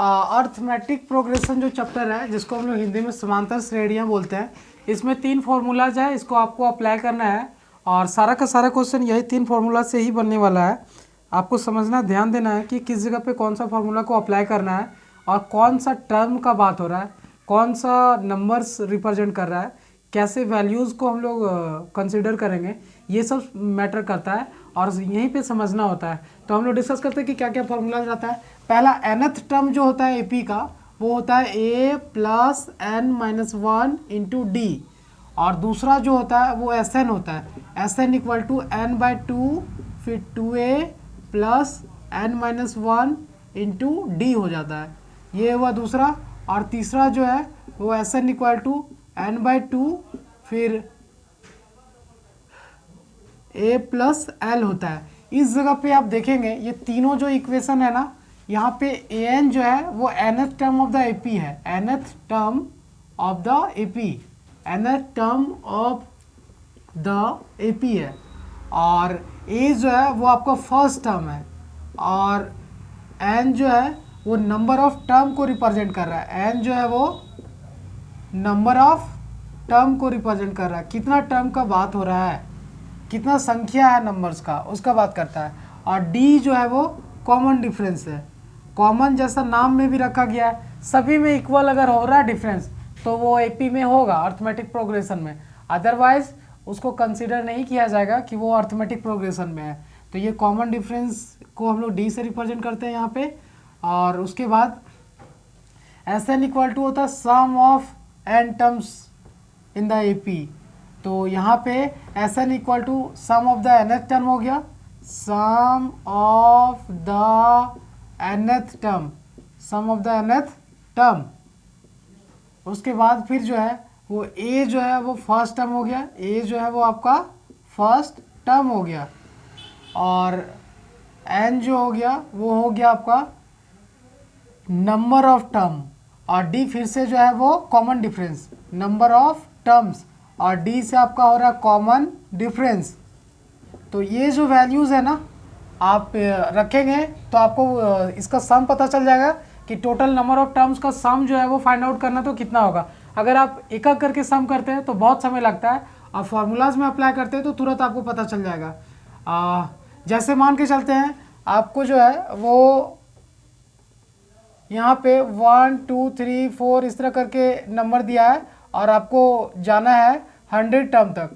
Arithmetic progression जो chapter है, जिसको हम लोग हिंदी में समांतर श्रेणियाँ बोलते हैं, इसमें 3 फार्मूलाज है, इसको आपको अप्लाई करना है और सारा का सारा क्वेश्चन यही 3 फार्मूला से ही बनने वाला है। आपको समझना, ध्यान देना है कि किस जगह पे कौन सा फार्मूला को अप्लाई करना है और कौन सा टर्म का बात हो रहा है, कौन सा नंबर्स रिप्रेजेंट कर रहा है, कैसे वैल्यूज़ को हम लोग कंसिडर करेंगे, ये सब मैटर करता है और यहीं पे समझना होता है। तो हम लोग डिस्कस करते हैं कि क्या क्या फार्मूला रहता है। पहला nth टर्म जो होता है एपी का, वो होता है a plus N minus one into D, और दूसरा जो होता है वो एस एन होता है, S N equal to N by two, फिर 2a plus N minus one into D हो जाता है, ये हुआ दूसरा। और तीसरा जो है वो S N equal to N by two, फिर a प्लस एल होता है। इस जगह पे आप देखेंगे ये तीनों जो इक्वेशन है ना, यहाँ पे an जो है वो nth term of the AP है, nth term of the AP, nth term of the AP है, और a जो है वो आपका फर्स्ट टर्म है, और n जो है वो नंबर ऑफ टर्म को रिप्रेजेंट कर रहा है, n जो है वो नंबर ऑफ टर्म को रिप्रेजेंट कर रहा है, कितना टर्म का बात हो रहा है, कितना संख्या है नंबर्स का, उसका बात करता है। और डी जो है वो कॉमन डिफरेंस है, कॉमन जैसा नाम में भी रखा गया है, सभी में इक्वल अगर हो रहा है डिफरेंस तो वो एपी में होगा, अर्थमेटिक प्रोग्रेशन में, अदरवाइज उसको कंसीडर नहीं किया जाएगा कि वो अर्थमेटिक प्रोग्रेशन में है। तो ये कॉमन डिफरेंस को हम लोग डी से रिप्रेजेंट करते हैं यहाँ पे। और उसके बाद एस एन इक्वल टू होता है sum of n terms in the AP, तो यहाँ पे S N equal to sum of the nth term हो गया, sum of the nth term, sum of the nth term. उसके बाद फिर जो है वो a जो है वो फर्स्ट टर्म हो गया, a जो है वो आपका फर्स्ट टर्म हो गया, और n जो हो गया वो हो गया आपका नंबर ऑफ टर्म, और d फिर से जो है वो common difference, number of terms, और डी से आपका हो रहा है कॉमन डिफरेंस। तो ये जो वैल्यूज़ है ना आप रखेंगे तो आपको इसका सम पता चल जाएगा कि टोटल नंबर ऑफ टर्म्स का सम जो है वो फाइंड आउट करना तो कितना होगा। अगर आप एक एक करके सम करते हैं तो बहुत समय लगता है, और फार्मूलाज में अप्लाई करते हैं तो तुरंत आपको पता चल जाएगा। जैसे मान के चलते हैं आपको जो है वो यहाँ पे 1 2 3 4 इस तरह करके नंबर दिया है और आपको जाना है 100 टर्म तक,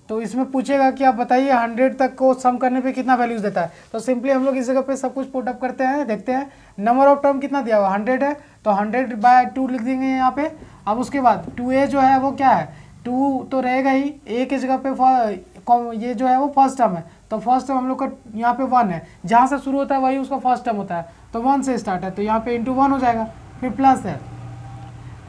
तो इसमें पूछेगा कि आप बताइए 100 तक को सम करने पे कितना वैल्यूज देता है। तो सिंपली हम लोग इस जगह पे सब कुछ पुट अप करते हैं, देखते हैं नंबर ऑफ टर्म कितना दिया हुआ 100 है, तो 100 बाय 2 लिख देंगे यहाँ पे। अब उसके बाद 2a जो है वो क्या है, 2 तो रहेगा ही, a की जगह पे ये जो है वो फर्स्ट टर्म है, तो फर्स्ट टर्म हम लोग का यहाँ पे 1 है, जहाँ से शुरू होता है वही उसका फर्स्ट टर्म होता है, तो 1 से स्टार्ट है, तो यहाँ पे इंटू 1 हो जाएगा, फिर प्लस है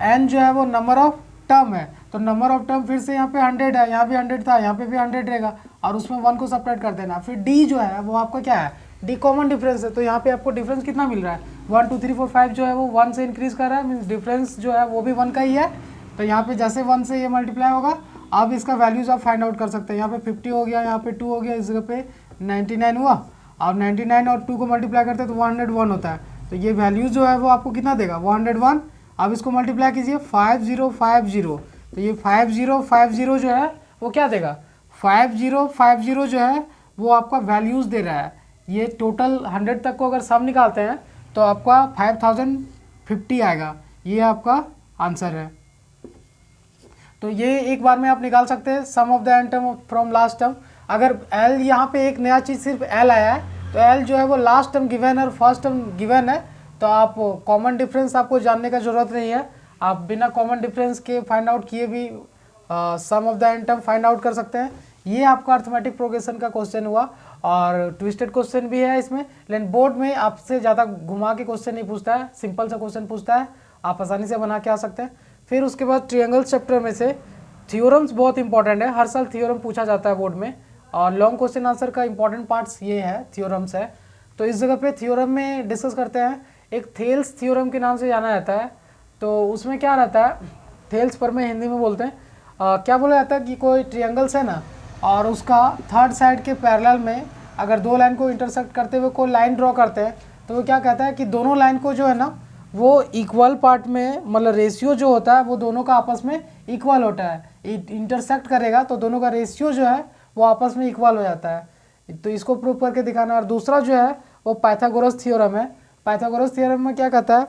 n जो है वो नंबर ऑफ टर्म है, तो नंबर ऑफ टर्म फिर से यहाँ पे 100 है, यहाँ भी 100 था, यहाँ पे भी 100 रहेगा, और उसमें 1 को सेपरेट कर देना। फिर d जो है वो आपका क्या है, d कॉमन डिफरेंस है, तो यहाँ पे आपको डिफरेंस कितना मिल रहा है 1 2 3 4 5 जो है वो 1 से इंक्रीज कर रहा है, मीन्स डिफरेंस जो है वो भी 1 का ही है। तो यहाँ पे जैसे 1 से ये मल्टीप्लाई होगा, अब इसका वैल्यूज आप फाइंड आउट कर सकते हैं। यहाँ पे 50 हो गया, यहाँ पे 2 हो गया, इस जगह पे 99 हुआ, और 99 और 2 को मल्टीप्लाई करते हैं तो 101 होता है, तो ये वैल्यूज जो है वो आपको कितना देगा 101। अब इसको मल्टीप्लाई कीजिए 5050, तो ये 5050 जो है वो क्या देगा 5050 जो है वो आपका वैल्यूज़ दे रहा है। ये टोटल 100 तक को अगर सम निकालते हैं तो आपका 5050 आएगा, ये आपका आंसर है। तो ये एक बार में आप निकाल सकते हैं sum of the n term from last term. अगर एल यहाँ पे एक नया चीज़ सिर्फ एल आया है, तो एल जो है वो लास्ट टर्म गिवन है और फर्स्ट टर्म गिवन है, तो आप कॉमन डिफरेंस आपको जानने का ज़रूरत नहीं है, आप बिना कॉमन डिफरेंस के फाइंड आउट किए भी sum of the n term find out कर सकते हैं। ये आपका अर्थमेटिक प्रोग्रेशन का क्वेश्चन हुआ, और ट्विस्टेड क्वेश्चन भी है इसमें, लेकिन बोर्ड में आपसे ज़्यादा घुमा के क्वेश्चन नहीं पूछता है, सिंपल सा क्वेश्चन पूछता है, आप आसानी से बना के आ सकते हैं। फिर उसके बाद ट्रायंगल्स चैप्टर में से थ्योरम्स बहुत इंपॉर्टेंट है, हर साल थ्योरम पूछा जाता है बोर्ड में, और लॉन्ग क्वेश्चन आंसर का इंपॉर्टेंट पार्ट्स ये है, थ्योरम्स है। तो इस जगह पे थ्योरम में डिस्कस करते हैं, एक थेल्स थ्योरम के नाम से जाना जाता है। तो उसमें क्या रहता है, थेल्स पर में हिंदी में बोलते हैं, क्या बोला जाता है कि कोई ट्रायंगल्स है ना, और उसका थर्ड साइड के पैरेलल में अगर दो लाइन को इंटरसेक्ट करते हुए कोई लाइन ड्रॉ करते हैं, तो वो क्या कहता है कि दोनों लाइन को जो है ना वो इक्वल पार्ट में, मतलब रेशियो जो होता है वो दोनों का आपस में इक्वल होता है। इंटरसेक्ट करेगा तो दोनों का रेशियो जो है वो आपस में इक्वल हो जाता है। तो इसको प्रूव करके दिखाना। और दूसरा जो है वो पाइथागोरस थ्योरम है। पाइथागोरस थ्योरम में क्या कहता है,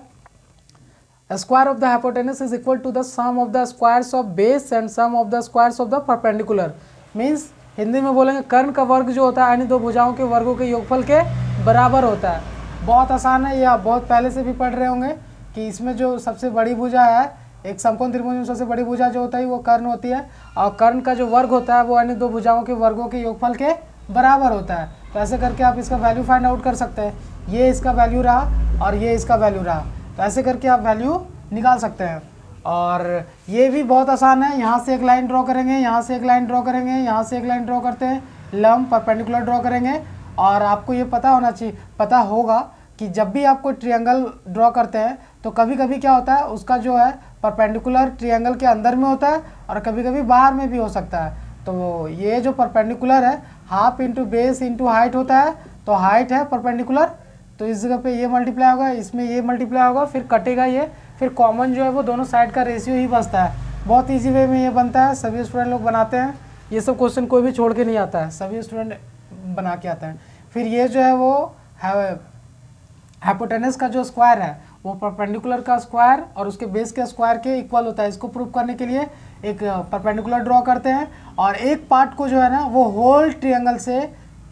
square of the hypotenuse is equal to the sum of the squares of base and sum of the squares of the perpendicular. Means Hindi में बोलेंगे कर्ण का वर्ग जो होता है यानी दो भुजाओं के वर्गों के योगफल के बराबर होता है। बहुत आसान है, ये आप बहुत पहले से भी पढ़ रहे होंगे कि इसमें जो सबसे बड़ी भुजा है, एक समकोण त्रिभुज में सबसे बड़ी भुजा जो होता है वो कर्ण होती है, और कर्ण का जो वर्ग होता है वो यानी दो भुजाओं के वर्गों के योगफल के बराबर होता है। तो ऐसे करके आप इसका वैल्यू फाइंड आउट कर सकते हैं। ये इसका वैल्यू रहा और ये इसका वैल्यू रहा, तो ऐसे करके आप वैल्यू निकाल सकते हैं। और ये भी बहुत आसान है। यहाँ से एक लाइन ड्रॉ करेंगे, यहाँ से एक लाइन ड्रॉ करेंगे, यहाँ से एक लाइन ड्रॉ करते हैं, लंब परपेंडिकुलर ड्रॉ करेंगे। और आपको ये पता होना चाहिए, पता होगा कि जब भी आप कोई ट्रायंगल ड्रॉ करते हैं तो कभी कभी क्या होता है, उसका जो है परपेंडिकुलर ट्रायंगल के अंदर में होता है और कभी कभी बाहर में भी हो सकता है। तो ये जो परपेंडिकुलर है half into base into height होता है, तो हाइट है परपेंडिकुलर, तो इस जगह पे ये मल्टीप्लाई होगा, इसमें ये मल्टीप्लाई होगा, फिर कटेगा ये, फिर कॉमन जो है वो दोनों साइड का रेशियो ही बचता है। बहुत इजी वे में ये बनता है, सभी स्टूडेंट लोग बनाते हैं। ये सब क्वेश्चन कोई भी छोड़ के नहीं आता है, सभी स्टूडेंट बना के आते हैं। फिर ये जो है वो हाइपोटेनस का जो स्क्वायर है वो परपेंडिकुलर का स्क्वायर और उसके बेस के स्क्वायर के इक्वल होता है। इसको प्रूव करने के लिए एक परपेंडिकुलर ड्रॉ करते हैं और एक पार्ट को जो है ना वो होल ट्रायंगल से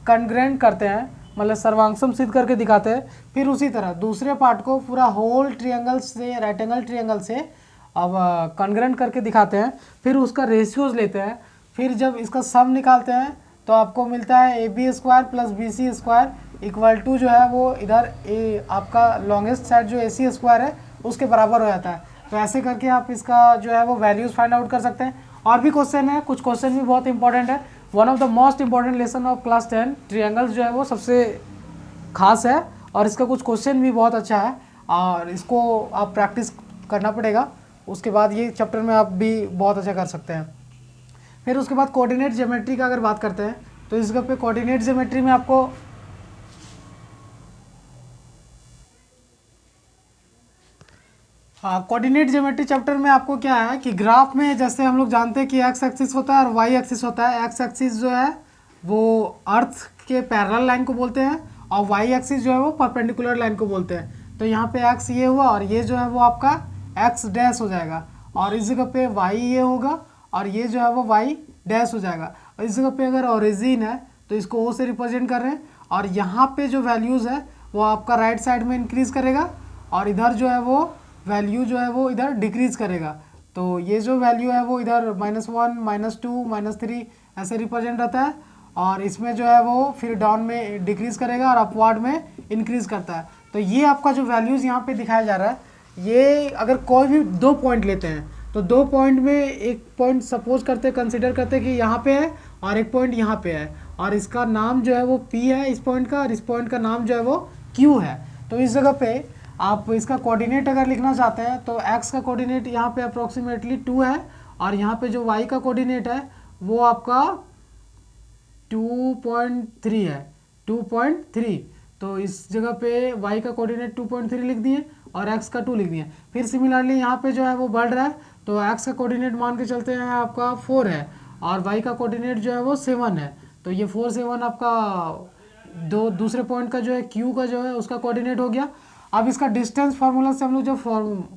कॉन्ग्रुएंट करते हैं, मतलब सर्वांगसम सिद्ध करके दिखाते हैं। फिर उसी तरह दूसरे पार्ट को पूरा होल ट्रायंगल से, राइट एंगल ट्रायंगल से अब कॉन्ग्रुएंट करके दिखाते हैं। फिर उसका रेशियोज लेते हैं। फिर जब इसका सम निकालते हैं तो आपको मिलता है A B square plus B C square equal to जो है वो इधर आपका लॉन्गेस्ट साइड जो ए सी स्क्वायर है उसके बराबर हो जाता है। तो ऐसे करके आप इसका जो है वो वैल्यूज़ फाइंड आउट कर सकते हैं। और भी क्वेश्चन है, कुछ क्वेश्चन भी बहुत इंपॉर्टेंट है। One of the most important lesson of class 10 triangles जो है वो सबसे खास है और इसका कुछ क्वेश्चन भी बहुत अच्छा है और इसको आप प्रैक्टिस करना पड़ेगा। उसके बाद ये चैप्टर में आप भी बहुत अच्छा कर सकते हैं। फिर उसके बाद कोऑर्डिनेट ज्योमेट्री का अगर बात करते हैं तो इस जगह पे कोऑर्डिनेट ज्योमेट्री में आपको कोऑर्डिनेट ज्योमेट्री चैप्टर में आपको क्या है कि ग्राफ में जैसे हम लोग जानते हैं कि एक्स एक्सिस होता है और वाई एक्सिस होता है। एक्स एक्सिस जो है वो अर्थ के पैरेलल लाइन को बोलते हैं और वाई एक्सिस जो है वो परपेंडिकुलर लाइन को बोलते हैं। तो यहाँ पे एक्स ये हुआ और ये जो है वो आपका एक्स डैश हो जाएगा और इस जगह पे वाई ये होगा और ये जो है वो वाई डैश हो जाएगा। और इस जगह पे अगर ओरिजिन है तो इसको ओ से रिप्रेजेंट कर रहे हैं और यहाँ पे जो वैल्यूज़ है वो आपका राइट साइड में इंक्रीज़ करेगा और इधर जो है वो वैल्यू जो है वो इधर डिक्रीज़ करेगा। तो ये जो वैल्यू है वो इधर -1 -2 -3 ऐसे रिप्रेजेंट रहता है और इसमें जो है वो फिर डाउन में डिक्रीज़ करेगा और अपवर्ड में इंक्रीज़ करता है। तो ये आपका जो वैल्यूज़ यहाँ पे दिखाया जा रहा है, ये अगर कोई भी दो पॉइंट लेते हैं तो दो पॉइंट में एक पॉइंट सपोज करते कंसिडर करते कि यहाँ पे है और एक पॉइंट यहाँ पे है और इसका नाम जो है वो P है इस पॉइंट का और इस पॉइंट का नाम जो है वो Q है। तो इस जगह पे आप इसका कोऑर्डिनेट अगर लिखना चाहते हैं तो x का कोऑर्डिनेट यहाँ पे अप्रोक्सीमेटली 2 है और यहाँ पे जो y का कोऑर्डिनेट है वो आपका 2.3 है, 2.3। तो इस जगह पे y का कोऑर्डिनेट 2.3 लिख दिए और x का 2 लिख दिए। फिर सिमिलरली यहाँ पे जो है वो बढ़ रहा है तो x का कोऑर्डिनेट मान के चलते हैं आपका 4 है और y का कोऑर्डिनेट जो है वो 7 है। तो ये 4 7 आपका दूसरे पॉइंट का जो है q का जो है उसका कोऑर्डिनेट हो गया। अब इसका डिस्टेंस फार्मूला से हम लोग जब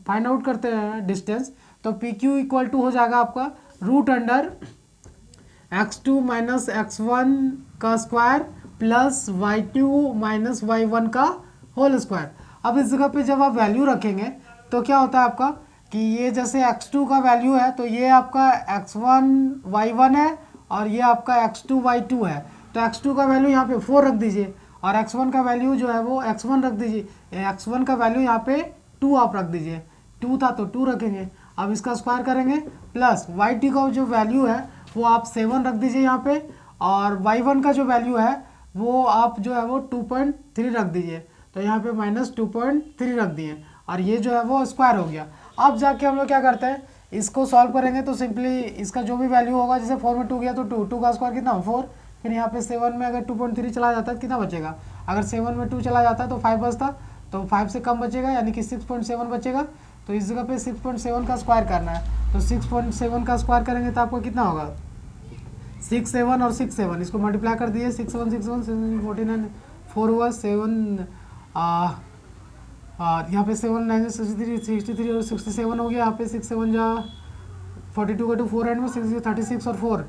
फाइंड आउट करते हैं डिस्टेंस तो पी क्यू इक्वल टू हो जाएगा आपका √x2 - x1 का स्क्वायर प्लस y2 - y1 का होल स्क्वायर। अब इस जगह पे जब आप वैल्यू रखेंगे तो क्या होता है आपका कि ये जैसे x2 का वैल्यू है तो ये आपका x1 y1 है और ये आपका x2 y2 है। तो x2 का वैल्यू यहाँ पे 4 रख दीजिए और x1 का वैल्यू जो है वो x1 रख दीजिए। x1 का वैल्यू यहाँ पे 2 आप रख दीजिए, 2 था तो 2 रखेंगे। अब इसका स्क्वायर करेंगे प्लस y2 का जो वैल्यू है वो आप 7 रख दीजिए यहाँ पे और y1 का जो वैल्यू है वो आप जो है वो 2.3 रख दीजिए। तो यहाँ पे -2.3 रख दिए और ये जो है वो स्क्वायर हो गया। अब जाके हम लोग क्या करते हैं, इसको सॉल्व करेंगे तो सिंपली इसका जो भी वैल्यू होगा, जैसे 4 में 2 गया तो 2 का स्क्वायर कितना 4, फिर यहाँ पे 7 में अगर 2.3 चला जाता है कितना बचेगा, अगर 7 में 2 चला जाता है तो 5 बचता, तो 5 से कम बचेगा, यानी कि 6.7 बचेगा। तो इस जगह पे 6.7 का स्क्वायर करना है, तो 6.7 का स्क्वायर करेंगे तो आपको कितना होगा 6 7 और 6 7, इसको मल्टीप्लाई कर दिए 6 7 6 7 49 4 हुआ 7 यहाँ पे 7 9 63 और 67 हो गया। यहाँ पे 6 7 जा 42 का 2 4 एंड में 6 36 और 4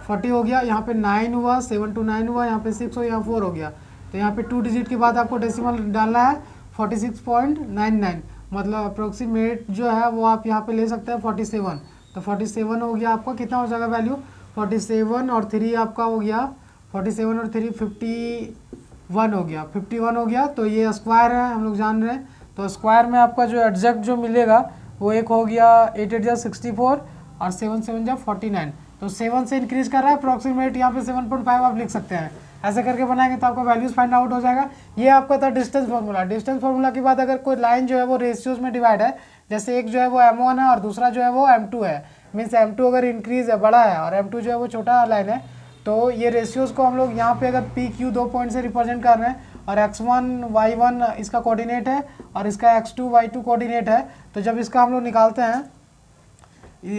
40 हो गया। यहाँ पे 9 हुआ 7 to 9 हुआ, यहाँ पे 6 हो, यहाँ 4 हो गया। तो यहाँ पे 2 डिजिट के बाद आपको डेसिमल डालना है 46.99, मतलब अप्रोक्सीमेट जो है वो आप यहाँ पे ले सकते हैं 47। तो 47 हो गया आपका, कितना हो जाएगा वैल्यू 47 और 3 आपका हो गया 47 और 3 51 हो गया, 51 हो गया। तो ये स्क्वायर है, हम लोग जान रहे हैं। तो स्क्वायर में आपका जो एग्जैक्ट जो मिलेगा वो एक हो गया 8 8 जा 64 और 7 7 जा 49। तो 7 से इंक्रीज कर रहा है, अप्रॉक्सीमेट यहाँ पे 7.5 आप लिख सकते हैं। ऐसे करके बनाएंगे तो आपका वैल्यूज फाइंड आउट हो जाएगा। ये आपका था डिस्टेंस फार्मूला। डिस्टेंस फार्मूला के बाद अगर कोई लाइन जो है वो रेशियोज में डिवाइड है, जैसे एक जो है वो M1 है और दूसरा जो है वो M2 है, मीन्स M2 अगर इंक्रीज है बड़ा है और M2 जो है वो छोटा लाइन है, तो ये रेशियोज को हम लोग यहाँ पे अगर PQ 2 पॉइंट से रिप्रेजेंट कर रहे हैं और X1 Y1 इसका कोऑर्डिनेट है और इसका X2 Y2 कोऑर्डिनेट है, तो जब इसका हम लोग निकालते हैं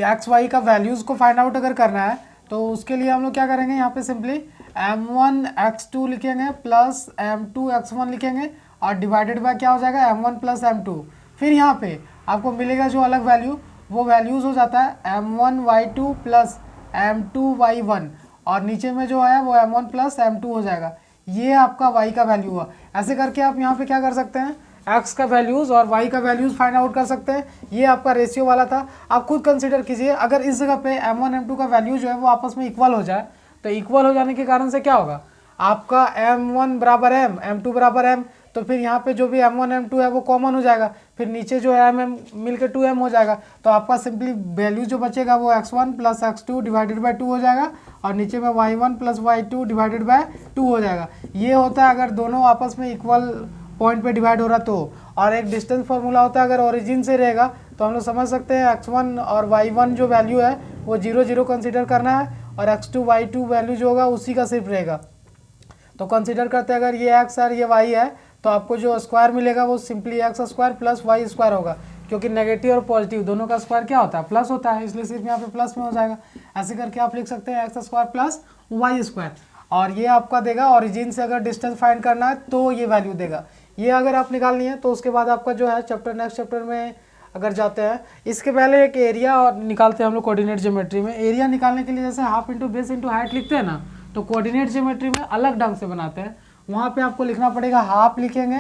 एक्स वाई का वैल्यूज़ को फाइंड आउट अगर करना है, तो उसके लिए हम लोग क्या करेंगे, यहाँ पे सिंपली M1 X2 लिखेंगे प्लस M2 X1 लिखेंगे और डिवाइडेड बाय क्या हो जाएगा M1 प्लस M2। फिर यहाँ पे आपको मिलेगा जो अलग वैल्यू, वो वैल्यूज़ हो जाता है M1 Y2 plus M2 Y1 और नीचे में जो है वो M1 प्लस M2 हो जाएगा। ये आपका y का वैल्यू हुआ। ऐसे करके आप यहाँ पे क्या कर सकते हैं, x का वैल्यूज़ और y का वैल्यूज़ फाइंड आउट कर सकते हैं। ये आपका रेशियो वाला था। आप खुद कंसीडर कीजिए, अगर इस जगह पे M1 M2 का वैल्यू जो है वो आपस में इक्वल हो जाए, तो इक्वल हो जाने के कारण से क्या होगा, आपका M1 बराबर M, M2 बराबर M, तो फिर यहाँ पे जो भी M1 M2 है वो कॉमन हो जाएगा, फिर नीचे जो है M मिलकर 2M हो जाएगा। तो आपका सिंपली वैल्यू जो बचेगा वो x1 plus x2 divided by 2 हो जाएगा और नीचे में y1 plus y2 divided by 2 हो जाएगा। ये होता है अगर दोनों आपस में इक्वल पॉइंट पे डिवाइड हो रहा तो। और एक डिस्टेंस फार्मूला होता है, अगर ओरिजिन से रहेगा तो हम लोग समझ सकते हैं x1 और y1 जो वैल्यू है वो 0 0 कंसिडर करना है और x2 y2 वैल्यू जो होगा उसी का सिर्फ रहेगा। तो कंसिडर करते हैं अगर ये x और ये y है, तो आपको जो स्क्वायर मिलेगा वो simply x square plus y square होगा, क्योंकि नेगेटिव और पॉजिटिव दोनों का स्क्वायर क्या होता है, प्लस होता है, इसलिए सिर्फ यहाँ पे प्लस में हो जाएगा। ऐसे करके आप लिख सकते हैं x square plus y square, और ये आपका देगा ओरिजिन से अगर डिस्टेंस फाइंड करना है तो ये वैल्यू देगा। ये अगर आप निकालनी है तो उसके बाद आपका जो है चैप्टर नेक्स्ट चैप्टर में अगर जाते हैं, इसके पहले एक एरिया और निकालते हैं हम लोग कोऑर्डिनेट ज्योमेट्री में। एरिया निकालने के लिए जैसे half into base into height लिखते हैं ना, तो कोऑर्डिनेट ज्योमेट्री में अलग ढंग से बनाते हैं। वहाँ पे आपको लिखना पड़ेगा, हाफ लिखेंगे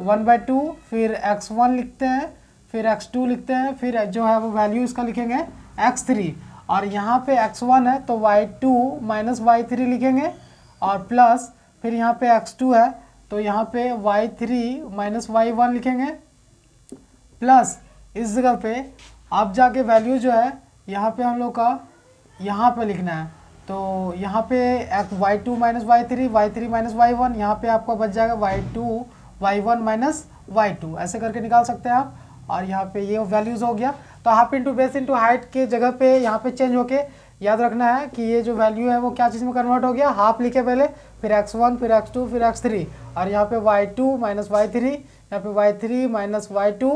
1/2, फिर x1 लिखते हैं, फिर x2 लिखते हैं, फिर जो है वो वैल्यू इसका लिखेंगे x3, और यहाँ पे x1 है तो y2 माइनस y3 लिखेंगे, और प्लस फिर यहाँ पे x2 है तो यहाँ पे y3 माइनस y1 लिखेंगे, प्लस इस जगह पे आप जाके वैल्यू जो है यहाँ पे हम लोग का यहाँ पे लिखना है। तो यहाँ पे y2 minus y3 y3 minus y1, यहाँ पे आपका बच जाएगा y2 y1 माइनस y2, ऐसे करके निकाल सकते हैं आप। और यहाँ पे ये वैल्यूज़ हो गया। तो half into base into height के जगह पे यहाँ पे चेंज होके याद रखना है कि ये जो वैल्यू है वो क्या चीज़ में कन्वर्ट हो गया, हाफ लिखे पहले, फिर x1 फिर x2 फिर x3, और यहाँ पे y2 माइनस y3, यहाँ पे y3 माइनस y2,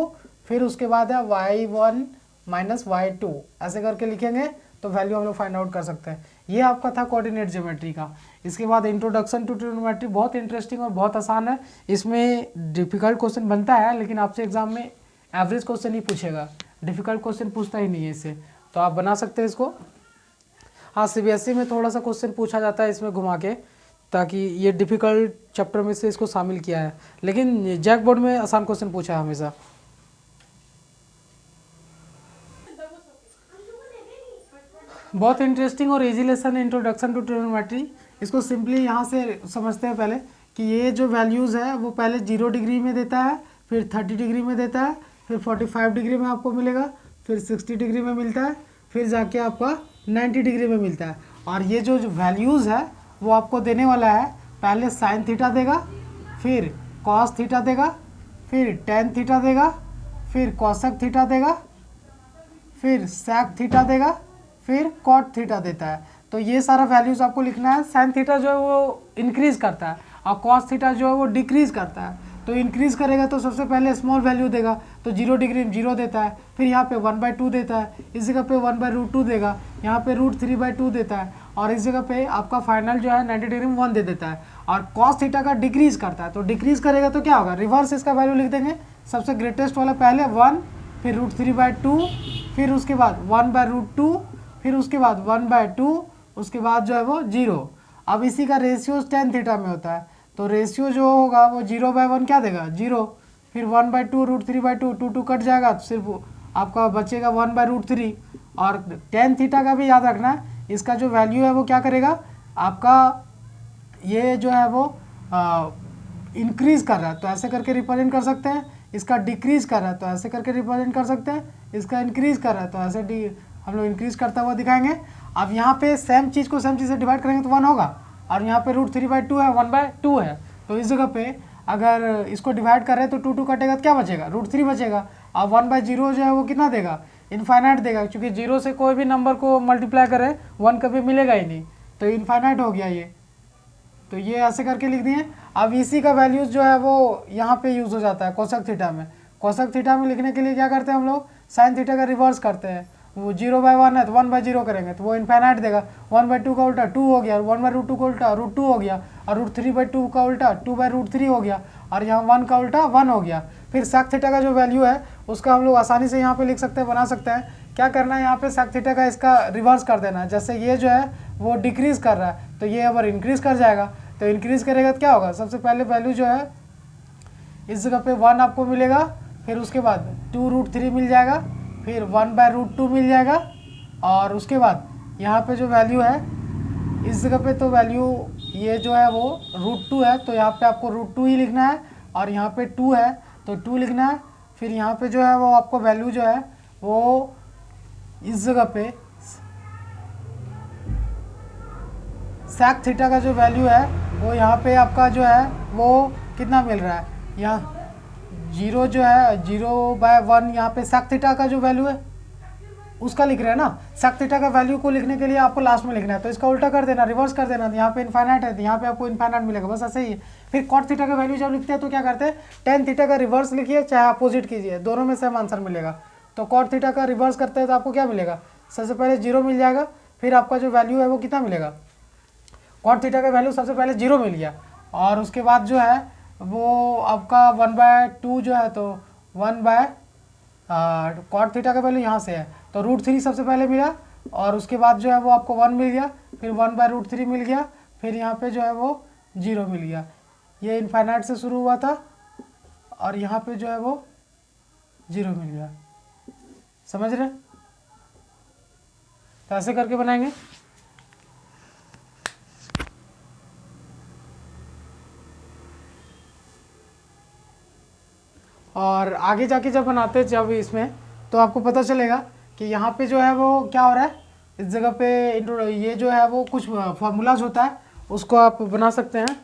फिर उसके बाद है y1 माइनस y2, ऐसे करके लिखेंगे तो वैल्यू हम लोग फाइंड आउट कर सकते हैं। ये आपका था कोऑर्डिनेट ज्योमेट्री का। इसके बाद इंट्रोडक्शन टू ट्रिग्नोमेट्री बहुत इंटरेस्टिंग और बहुत आसान है। इसमें डिफिकल्ट क्वेश्चन बनता है, लेकिन आपसे एग्जाम में एवरेज क्वेश्चन ही पूछेगा, डिफिकल्ट क्वेश्चन पूछता ही नहीं है इससे, तो आप बना सकते हैं इसको। हाँ, CBSE में थोड़ा सा क्वेश्चन पूछा जाता है इसमें घुमा के, ताकि ये डिफिकल्ट चैप्टर में से इसको शामिल किया है, लेकिन जैक बोर्ड में आसान क्वेश्चन पूछा है हमेशा। बहुत इंटरेस्टिंग और इजी लेसन है इंट्रोडक्शन टू ट्रिग्नोमेट्री। इसको सिंपली यहाँ से समझते हैं पहले कि ये जो वैल्यूज़ है वो पहले 0 डिग्री में देता है, फिर 30 डिग्री में देता है, फिर 45 डिग्री में आपको मिलेगा, फिर 60 डिग्री में मिलता है, फिर जाके आपका 90 डिग्री में मिलता है। और ये जो वैल्यूज़ है वो आपको देने वाला है, पहले साइन थीटा देगा, फिर कॉस थीटा देगा, फिर टेन थीटा देगा, फिर कॉसेक थीटा देगा, फिर सेक थीटा देगा, फिर कॉट थीटा देता है। तो ये सारा वैल्यूज़ आपको लिखना है। साइन थीटा जो है वो इंक्रीज़ करता है और कॉस थीटा जो है वो डिक्रीज़ करता है। तो इंक्रीज करेगा तो सबसे पहले स्मॉल वैल्यू देगा, तो 0 डिग्री में 0 देता है, फिर यहाँ पे 1/2 देता है, इस जगह पे 1/√2 देगा, यहाँ पे √3/2 देता है, और इस जगह पे आपका फाइनल जो है 90 डिग्री में 1 दे देता है। और cos थीटा का डिक्रीज करता है, तो डिक्रीज करेगा तो क्या होगा, रिवर्स इसका वैल्यू लिख देंगे, सबसे ग्रेटेस्ट वाला पहले 1, फिर √3/2, फिर उसके बाद 1/√2, फिर उसके बाद 1/2, उसके बाद जो है वो 0। अब इसी का रेशियो tan थीटा में होता है, तो रेशियो जो होगा वो 0/1 क्या देगा, 0, फिर 1/2 √3/2, 2 कट जाएगा, तो सिर्फ आपका बचेगा 1/√3। और tan थीटा का भी याद रखना है, इसका जो वैल्यू है वो क्या करेगा, आपका ये जो है वो इंक्रीज कर रहा है तो ऐसे करके रिप्रेजेंट कर सकते हैं, इसका डिक्रीज कर रहा है तो ऐसे करके रिप्रेजेंट कर सकते हैं, इसका इंक्रीज कर रहा है तो ऐसे हम लोग इंक्रीज करता हुआ दिखाएंगे। अब यहाँ पे सेम चीज़ को सेम चीज़ से डिवाइड करेंगे तो 1 होगा, और यहाँ पे √3/2 है, 1/2 है, तो इस जगह पे अगर इसको डिवाइड कर रहे हैं तो 2 कटेगा तो क्या बचेगा, √3 बचेगा। अब 1/0 जो है वो कितना देगा, इनफाइनाइट देगा, क्योंकि 0 से कोई भी नंबर को मल्टीप्लाई करें 1 कभी मिलेगा ही नहीं, तो इनफाइनाइट हो गया ये, तो ये ऐसे करके लिख दिए। अब इसी का वैल्यूज जो है वो यहाँ पे यूज़ हो जाता है कोसेक थीटा में। कोसेक थीटा में लिखने के लिए क्या करते हैं हम लोग, साइन थीटा का रिवर्स करते हैं, वो 0/1 है तो 1/0 करेंगे तो वो इनफाइनाइट देगा, 1/2 का उल्टा 2 हो गया, 1/√2 का उल्टा √2 हो गया, और √3/2 का उल्टा 2/√3 हो गया, और यहाँ 1 का उल्टा 1 हो गया। फिर सेक थीटा का जो वैल्यू है उसका हम लोग आसानी से यहाँ पे लिख सकते हैं, बना सकते हैं। क्या करना है, यहाँ पे सेक थीटा का इसका रिवर्स कर देना है, जैसे ये जो है वो डिक्रीज कर रहा है तो ये अगर इंक्रीज कर जाएगा, तो इंक्रीज करेगा तो क्या होगा, सबसे पहले वैल्यू जो है इस जगह पे 1 आपको मिलेगा, फिर उसके बाद 2√3 मिल जाएगा, फिर 1/√2 मिल जाएगा, और उसके बाद यहाँ पे जो वैल्यू है इस जगह पे तो वैल्यू ये जो है वो √2 है, तो यहाँ पे आपको √2 ही लिखना है, और यहाँ पे 2 है तो 2 लिखना है। फिर यहाँ पे जो है वो आपको वैल्यू जो है वो इस जगह पे सेक थीटा का जो वैल्यू है वो यहाँ पे आपका जो है वो कितना मिल रहा है, यहाँ 0 जो है 0/1, यहाँ पे सेक थीटा का जो वैल्यू है उसका लिख रहे हैं ना। सेक थीटा का वैल्यू को लिखने के लिए आपको लास्ट में लिखना है, तो इसका उल्टा कर देना, रिवर्स कर देना, यहाँ पे इनफाइनाइट है तो यहाँ पे आपको इनफाइनाइट मिलेगा, बस ऐसे ही है। फिर कॉट थीटा का वैल्यू जब लिखते हैं तो क्या करते हैं, tan थीटा का रिवर्स लिखिए चाहे अपोजिट कीजिए, दोनों में सेम आंसर मिलेगा। तो कॉट थीटा का रिवर्स करते हैं तो आपको क्या मिलेगा, सबसे पहले 0 मिल जाएगा, फिर आपका जो वैल्यू है वो कितना मिलेगा, कॉट थीटा का वैल्यू सबसे पहले 0 मिल गया, और उसके बाद जो है वो आपका 1/2 जो है तो 1 कॉट थीटा का वैल्यू यहाँ से है तो √3 सबसे पहले मिला, और उसके बाद जो है वो आपको 1 मिल गया, फिर 1/√3 मिल गया, फिर यहाँ पे जो है वो 0 मिल गया। ये इनफाइनाइट से शुरू हुआ था और यहाँ पे जो है वो 0 मिल गया, समझ रहे, तो ऐसे करके बनाएंगे। और आगे जाके जब बनाते हैं जब इसमें तो आपको पता चलेगा कि यहाँ पे जो है वो क्या हो रहा है, इस जगह पे ये जो है वो कुछ फार्मूलाज होता है उसको आप बना सकते हैं।